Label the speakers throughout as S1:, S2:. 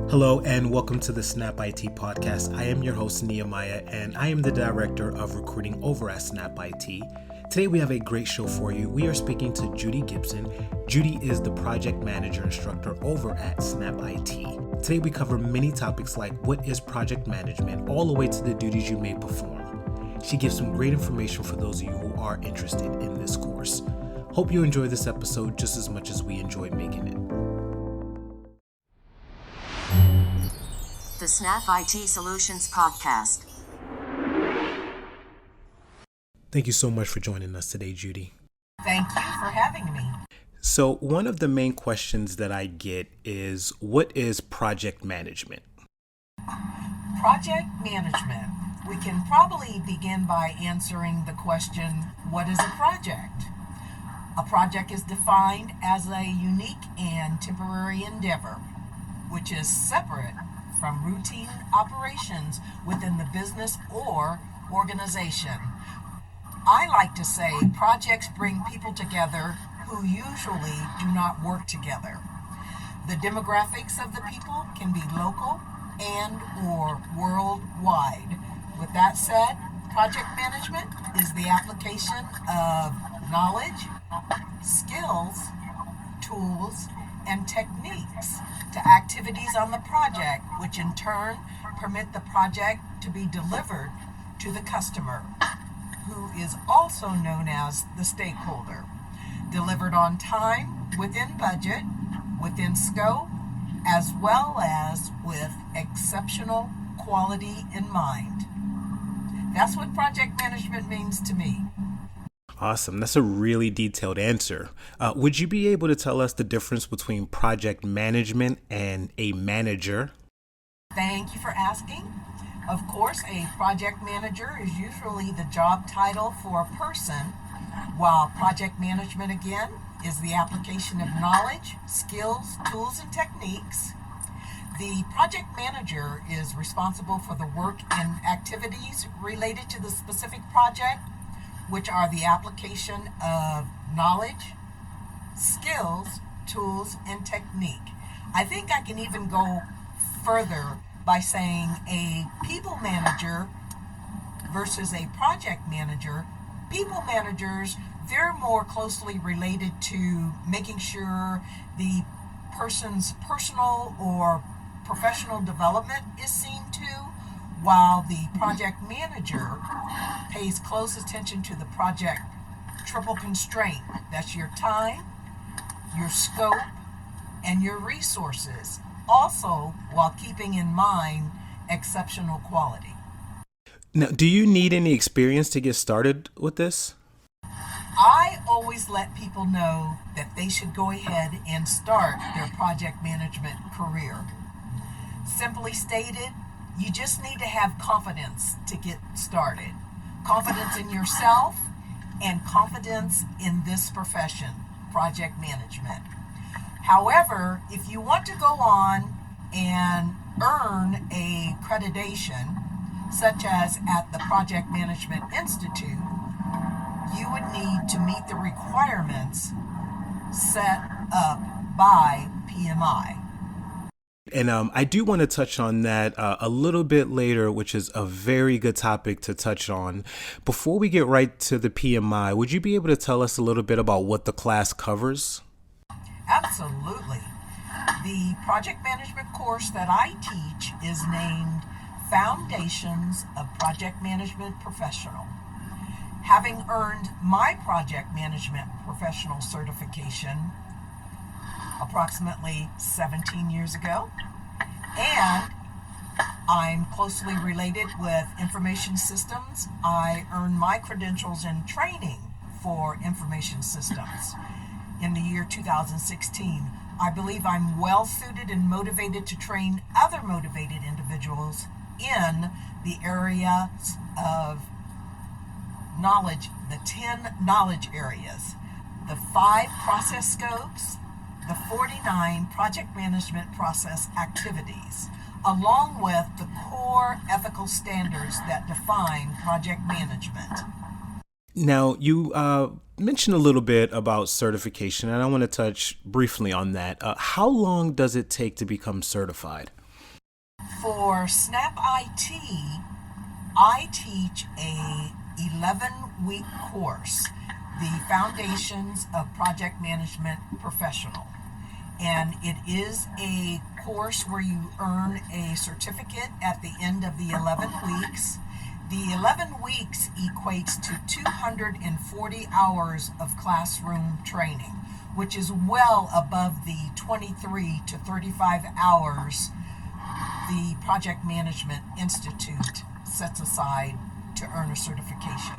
S1: Hello and welcome to the SnapIT podcast. I am your host Nehemiah and I am the director of recruiting over at SnapIT. Today we have a great show for you. We are speaking to Judy Gibson. Judy is the project manager instructor over at SnapIT. Today we cover many topics like what is project management, all the way to the duties you may perform. She gives some great information for those of you who are interested in this course. Hope you enjoy this episode just as much as we enjoyed making it.
S2: The SnapIT Solutions Podcast.
S1: Thank you so much for joining us today, Judy.
S3: Thank you for having me.
S1: So one of the main questions that I get is, what is project management?
S3: Project management. We can probably begin by answering the question, what is a project? A project is defined as a unique and temporary endeavor, which is separate from routine operations within the business or organization. I like to say projects bring people together who usually do not work together. The demographics of the people can be local and or worldwide. With that said, project management is the application of knowledge, skills, tools, and techniques to activities on the project, which in turn permit the project to be delivered to the customer, who is also known as the stakeholder. Delivered on time, within budget, within scope, as well as with exceptional quality in mind. That's what project management means to me.
S1: Awesome. That's a really detailed answer. Would you be able to tell us the difference between project management and a manager?
S3: Thank you for asking. Of course, a project manager is usually the job title for a person, while project management, again, is the application of knowledge, skills, tools, and techniques. The project manager is responsible for the work and activities related to the specific project, which are the application of knowledge, skills, tools, and technique. I think I can even go further by saying a people manager versus a project manager. People managers, they're more closely related to making sure the person's personal or professional development is seen to, while the project manager pays close attention to the project triple constraint. That's your time, your scope, and your resources, also while keeping in mind exceptional quality.
S1: Now, do you need any experience to get started with this?
S3: I always let people know that they should go ahead and start their project management career. Simply stated, you just need to have confidence to get started. Confidence in yourself and confidence in this profession, project management. However, if you want to go on and earn a accreditation, such as at the Project Management Institute, you would need to meet the requirements set up by PMI.
S1: And I do want to touch on that a little bit later, which is a very good topic to touch on. Before we get right to the PMI, would you be able to tell us a little bit about what the class covers?
S3: Absolutely. The project management course that I teach is named Foundations of Project Management Professional. Having earned my project management professional certification approximately 17 years ago, and I'm closely related with information systems. I earned my credentials in training for information systems in the year 2016. I believe I'm well suited and motivated to train other motivated individuals in the areas of knowledge, the 10 knowledge areas, the 5 process scopes, the 49 project management process activities, along with the core ethical standards that define project management.
S1: Now, you mentioned a little bit about certification, and I want to touch briefly on that. How long does it take to become certified?
S3: For SnapIT, I teach a 11-week course, The Foundations of Project Management Professional. And it is a course where you earn a certificate at the end of the 11 weeks. The 11 weeks equates to 240 hours of classroom training, which is well above the 23 to 35 hours the Project Management Institute sets aside to earn a certification.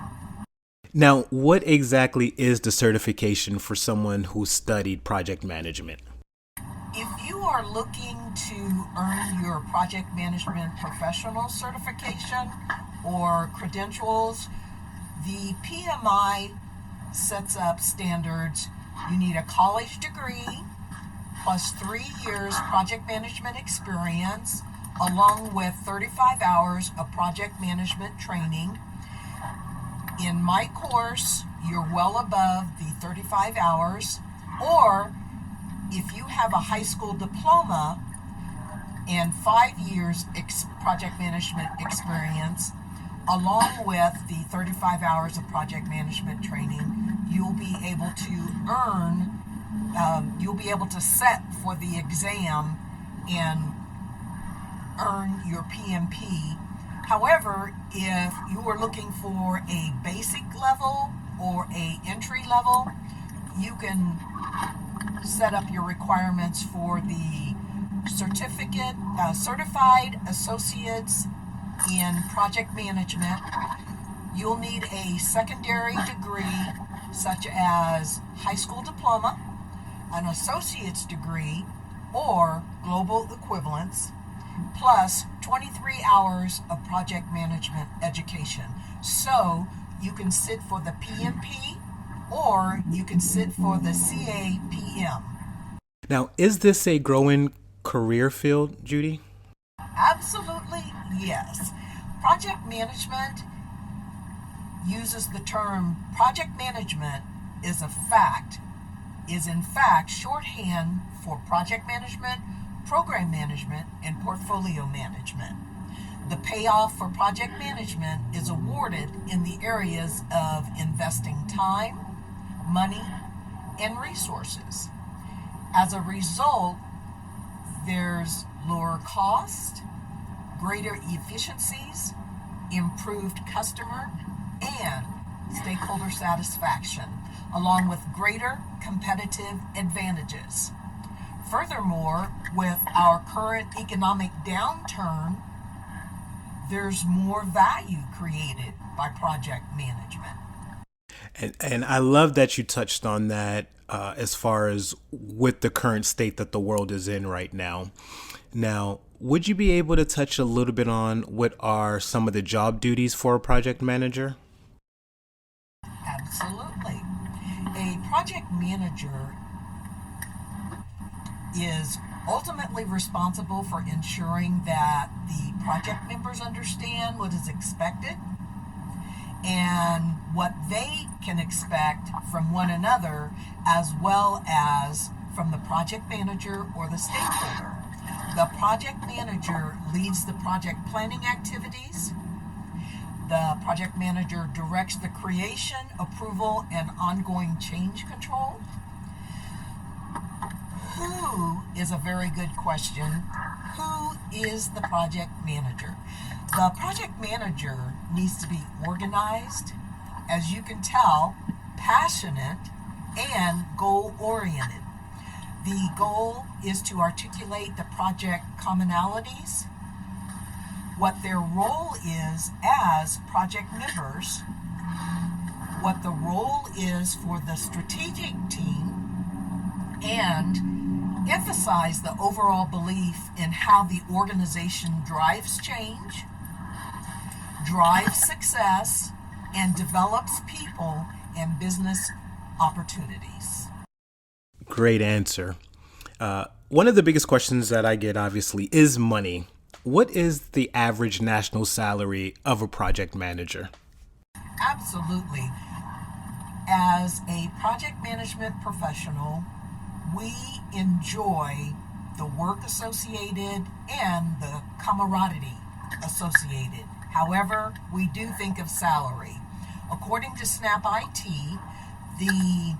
S1: Now, what exactly is the certification for someone who studied project management?
S3: If you are looking to earn your project management professional certification or credentials, the PMI sets up standards. You need a college degree plus 3 years project management experience, along with 35 hours of project management training. In my course, you're well above the 35 hours, or if you have a high school diploma and 5 years project management experience, along with the 35 hours of project management training, you'll be able to set for the exam and earn your PMP. However, if you are looking for a basic level or a entry level, you can set up your requirements for the certificate, certified associates in project management. You'll need a secondary degree such as high school diploma, an associate's degree, or global equivalence, plus 23 hours of project management education. So you can sit for the PMP or you can sit for the CAPM.
S1: Now, is this a growing career field, Judy?
S3: Absolutely, yes. Project management uses the term project management is in fact shorthand for project management, program management, and portfolio management. The payoff for project management is awarded in the areas of investing time, money, and resources. As a result, there's lower cost, greater efficiencies, improved customer and stakeholder satisfaction, along with greater competitive advantages. Furthermore, with our current economic downturn, there's more value created by project management.
S1: And I love that you touched on that as far as with the current state that the world is in right now. Now, would you be able to touch a little bit on what are some of the job duties for a project manager?
S3: Absolutely. A project manager is ultimately responsible for ensuring that the project members understand what is expected and what they can expect from one another, as well as from the project manager or the stakeholder. The project manager leads the project planning activities. The project manager directs the creation, approval, and ongoing change control. Who is a very good question. Who is the project manager? The project manager needs to be organized, as you can tell, passionate, and goal-oriented. The goal is to articulate the project commonalities, what their role is as project members, what the role is for the strategic team, and emphasize the overall belief in how the organization drives change, drives success, and develops people and business opportunities.
S1: Great answer. One of the biggest questions that I get, obviously, is money. What is the average national salary of a project manager?
S3: Absolutely. As a project management professional, we enjoy the work associated, and the camaraderie associated. However, we do think of salary. According to SnapIT, the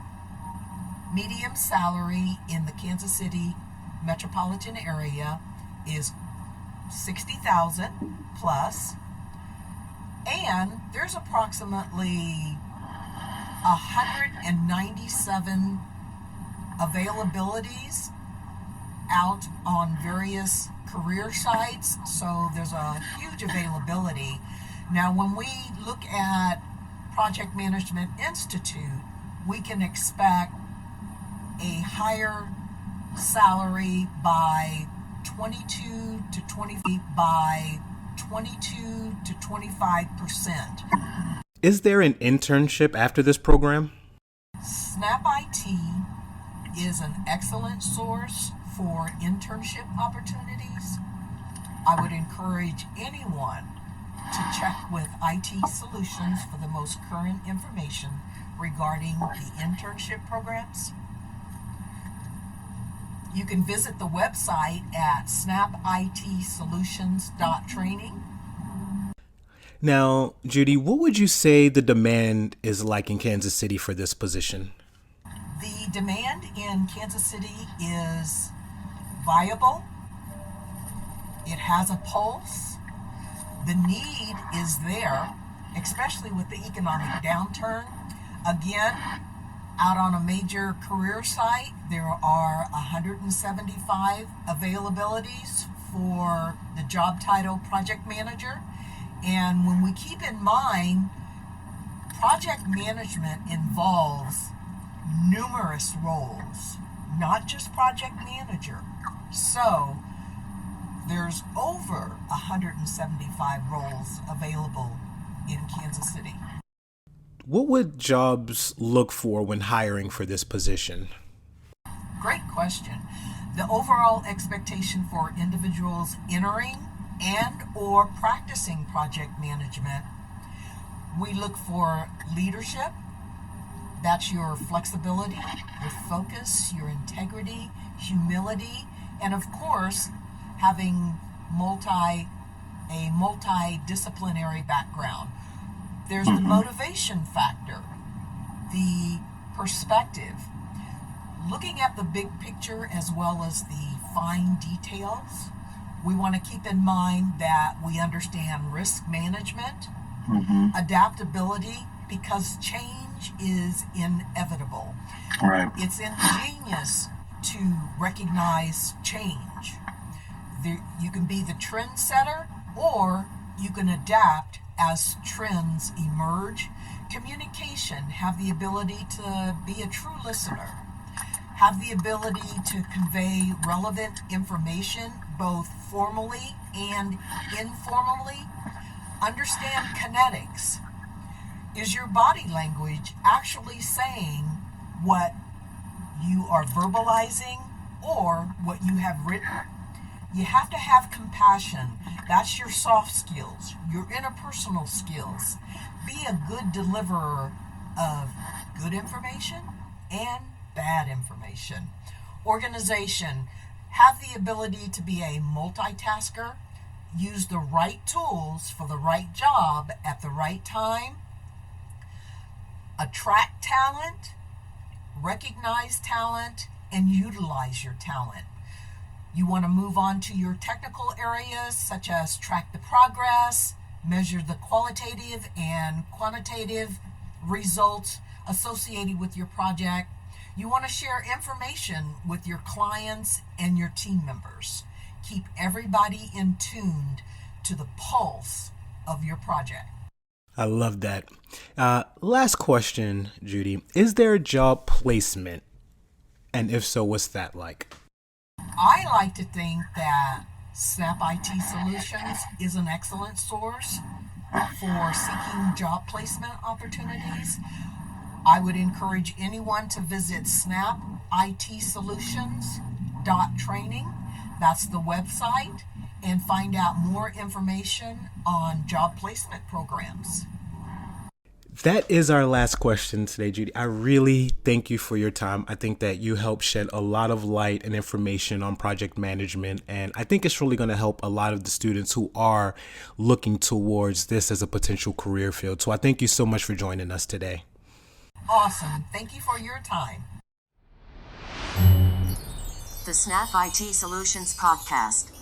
S3: median salary in the Kansas City metropolitan area is $60,000 plus, and there's approximately 197 availabilities out on various career sites, so there's a huge availability. Now, when we look at Project Management Institute, we can expect a higher salary by 22 to 25%.
S1: Is there an internship after this program?
S3: SnapIT is an excellent source for internship opportunities. I would encourage anyone to check with IT Solutions for the most current information regarding the internship programs. You can visit the website at snapitsolutions.training.
S1: Now, Judy, what would you say the demand is like in Kansas City for this position?
S3: The demand in Kansas City is viable. It has a pulse. The need is there, especially with the economic downturn. Again, out on a major career site, there are 175 availabilities for the job title project manager. And when we keep in mind, project management involves numerous roles, not just project manager. So there's over 175 roles available in Kansas City.
S1: What would jobs look for when hiring for this position?
S3: Great question. The overall expectation for individuals entering and or practicing project management, we look for leadership. That's your flexibility, your focus, your integrity, humility, and of course, having a multidisciplinary background. There's the motivation factor, the perspective, looking at the big picture as well as the fine details. We want to keep in mind that we understand risk management, adaptability, because change is inevitable.
S4: Right.
S3: It's ingenious to recognize change. You can be the trendsetter, or you can adapt as trends emerge. Communication, have the ability to be a true listener, have the ability to convey relevant information both formally and informally. Understand kinetics. Is your body language actually saying what you are verbalizing or what you have written? You have to have compassion. That's your soft skills, your interpersonal skills. Be a good deliverer of good information and bad information. Organization. Have the ability to be a multitasker. Use the right tools for the right job at the right time. Attract talent, recognize talent, and utilize your talent. You want to move on to your technical areas such as track the progress, measure the qualitative and quantitative results associated with your project. You want to share information with your clients and your team members. Keep everybody in tuned to the pulse of your project.
S1: I love that. Last question, Judy. Is there a job placement? And if so, what's that like?
S3: I like to think that SnapIT Solutions is an excellent source for seeking job placement opportunities. I would encourage anyone to visit snapitsolutions.training. That's the website, and find out more information on job placement programs.
S1: That is our last question today, Judy. I really thank you for your time. I think that you helped shed a lot of light and information on project management, and I think it's really going to help a lot of the students who are looking towards this as a potential career field. So I thank you so much for joining us today.
S3: Awesome. Thank you for your time.
S2: The SnapIT Solutions Podcast.